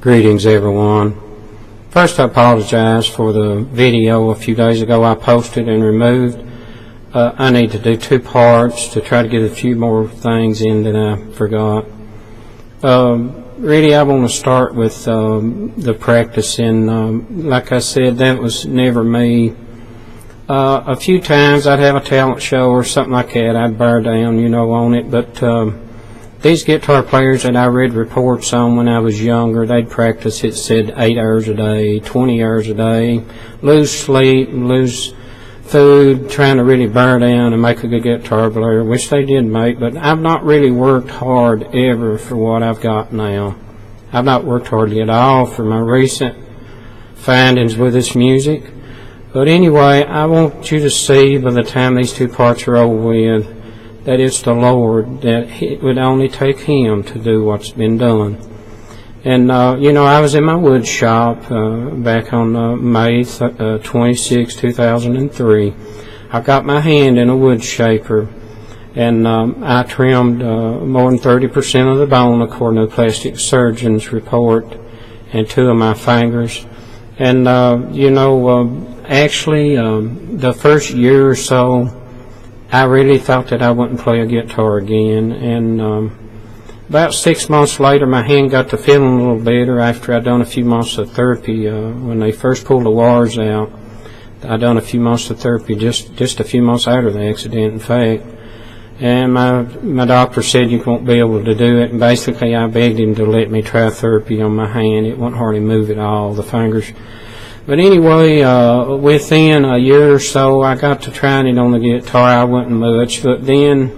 Greetings, everyone. First, I apologize for the video a few days ago I posted and removed. I need to do two parts to try to get a few more things in that I forgot. Really, I want to start with the practicing. Like I said, that was never me. A few times I'd have a talent show or something like that, I'd bear down, on it, but these guitar players that I read reports on when I was younger, they'd practice, it said 8 hours a day, 20 hours a day, lose sleep, lose food, trying to really bear down and make a good guitar player, which they did make, but I've not really worked hard ever for what I've got now. I've not worked hardly at all for my recent findings with this music. But anyway, I want you to see by the time these two parts are over with, that it's the Lord, that it would only take Him to do what's been done. And, I was in my wood shop back on May 26, 2003. I got my hand in a wood shaper, and I trimmed more than 30% of the bone, according to the plastic surgeon's report, and 2 of my fingers. And, actually, the first year or so, I really thought that I wouldn't play a guitar again, and about 6 months later my hand got to feeling a little better after I'd done a few months of therapy. When they first pulled the wires out, I'd done a few months of therapy, just a few months after the accident, in fact, and my doctor said you won't be able to do it, and basically I begged him to let me try therapy on my hand. It wouldn't hardly move at all, the fingers. But anyway, within a year or so, I got to trying it on the guitar. I wasn't much, but then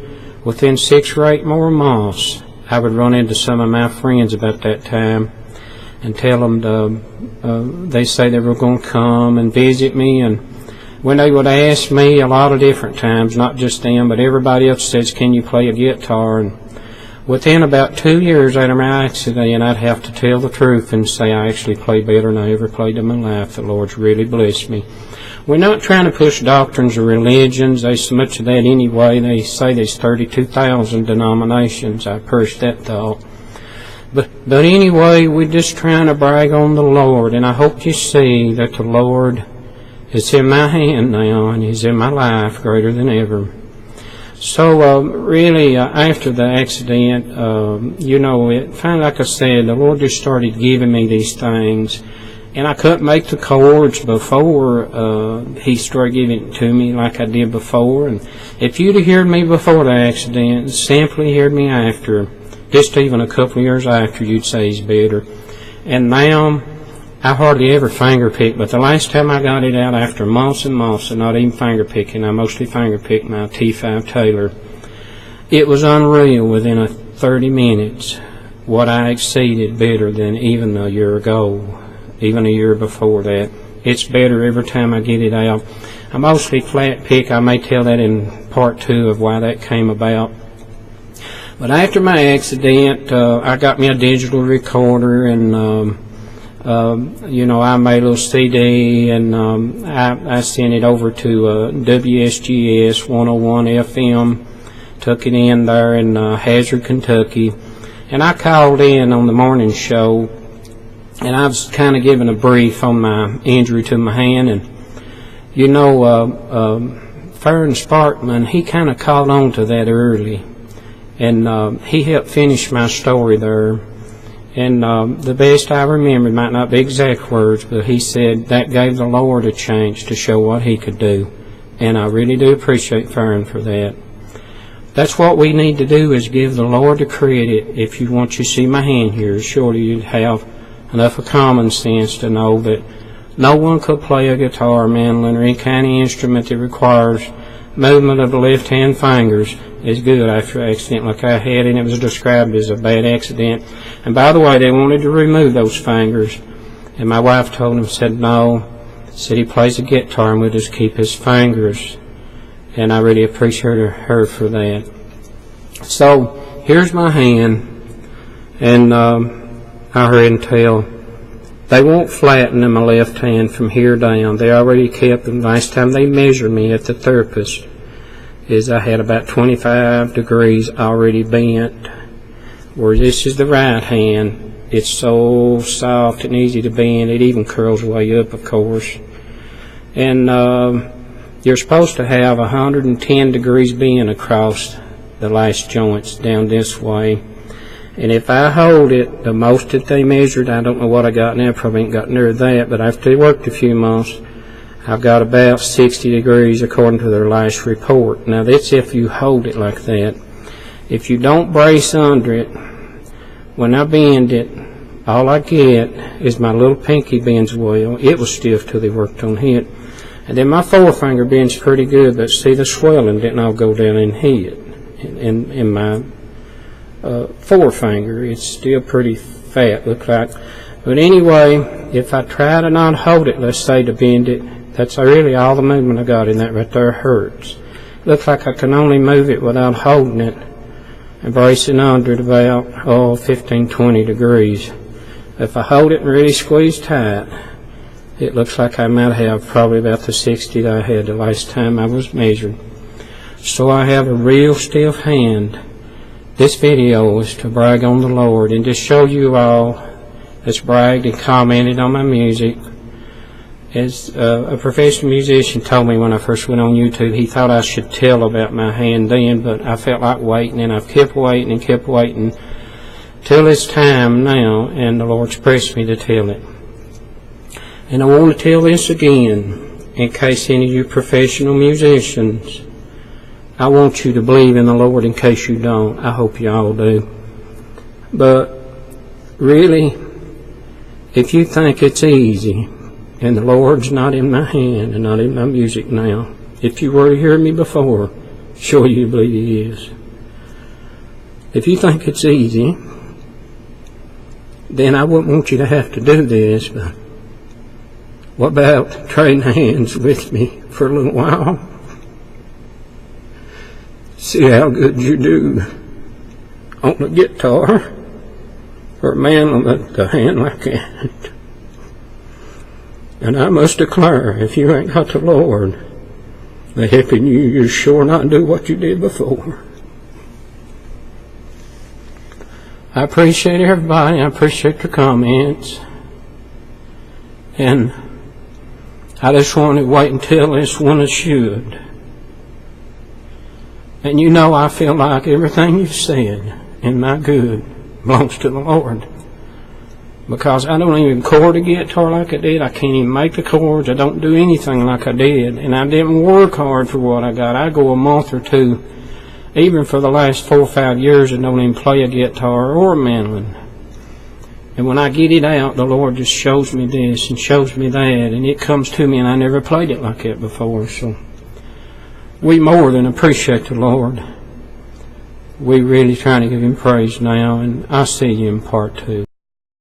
within 6 or 8 more months, I would run into some of my friends about that time and tell them they say they were going to come and visit me. And when they would ask me a lot of different times, not just them, but everybody else says, can you play a guitar? And within about 2 years after my accident, I'd have to tell the truth and say I actually play better than I ever played in my life. The Lord's really blessed me. We're not trying to push doctrines or religions. There's so much of that anyway. They say there's 32,000 denominations. I pushed that thought. But anyway, we're just trying to brag on the Lord, and I hope you see that the Lord is in my hand now, and He's in my life greater than ever. So, really, after the accident, it finally, like I said, the Lord just started giving me these things, and I couldn't make the chords before He started giving it to me like I did before. And if you'd have heard me before the accident, simply heard me after, just even a couple of years after, you'd say He's better. And now, I hardly ever finger pick, but the last time I got it out after months and months of not even finger picking, I mostly finger picked my T5 Taylor. It was unreal within 30 minutes what I exceeded better than even a year ago, even a year before that. It's better every time I get it out. I mostly flat pick. I may tell that in part 2 of why that came about. But after my accident, I got me a digital recorder, and I made a little CD, and I sent it over to WSGS 101 FM, took it in there in Hazard, Kentucky, and I called in on the morning show, and I was kind of giving a brief on my injury to my hand, and Farron Sparkman, he kind of caught on to that early, and he helped finish my story there. And the best I remember, might not be exact words, but he said that gave the Lord a chance to show what He could do. And I really do appreciate Farron for that. That's what we need to do, is give the Lord the credit. If you want to see my hand here, surely you'd have enough of common sense to know that no one could play a guitar, mandolin, or any kind of instrument that requires movement of the left hand fingers is good after an accident like I had, and it was described as a bad accident. And by the way, they wanted to remove those fingers, and my wife told him, said no, said he plays a guitar and we'll just keep his fingers. And I really appreciate her for that. So here's my hand, and I heard and tell, they won't flatten in my left hand from here down. They already kept them. Last time they measured me at the therapist, is I had about 25 degrees already bent, where this is the right hand. It's so soft and easy to bend. It even curls way up, of course. And you're supposed to have 110 degrees bend across the last joints down this way. And if I hold it, the most that they measured, I don't know what I got now, probably ain't got near that, but after they worked a few months, I've got about 60 degrees according to their last report. Now that's if you hold it like that. If you don't brace under it, when I bend it, all I get is my little pinky bends well. It was stiff till they worked on it. And then my forefinger bends pretty good, but see, the swelling didn't all go down in it. In my forefinger, it's still pretty fat, look like. But anyway, if I try to not hold it, let's say to bend it, that's really all the movement I got in that right there hurts. Looks like I can only move it without holding it and bracing under it about 15, 20 degrees. If I hold it and really squeeze tight, it looks like I might have probably about the 60 that I had the last time I was measured. So I have a real stiff hand. This video is to brag on the Lord and just show you all that's bragged and commented on my music. As a professional musician told me when I first went on YouTube, he thought I should tell about my hand then, but I felt like waiting, and I've kept waiting and kept waiting till it's time now, and the Lord's pressed me to tell it. And I want to tell this again, in case any of you professional musicians, I want you to believe in the Lord in case you don't. I hope you all do. But really, if you think it's easy, and the Lord's not in my hand and not in my music now, if you were to hear me before, sure you believe He is. If you think it's easy, then I wouldn't want you to have to do this, but what about trading hands with me for a little while? See how good you do on the guitar for a man with a hand like that. And I must declare, if you ain't got the Lord helping you, you're sure not do what you did before. I appreciate everybody. I appreciate your comments. And I just want to wait until this one is should. And you know I feel like everything you've said in my good belongs to the Lord. Because I don't even chord a guitar like I did. I can't even make the chords. I don't do anything like I did. And I didn't work hard for what I got. I go a month or two, even for the last 4 or 5 years, I don't even play a guitar or a mandolin. And when I get it out, the Lord just shows me this and shows me that. And it comes to me, and I never played it like that before. So we more than appreciate the Lord. We really trying to give Him praise now. And I see you in part 2.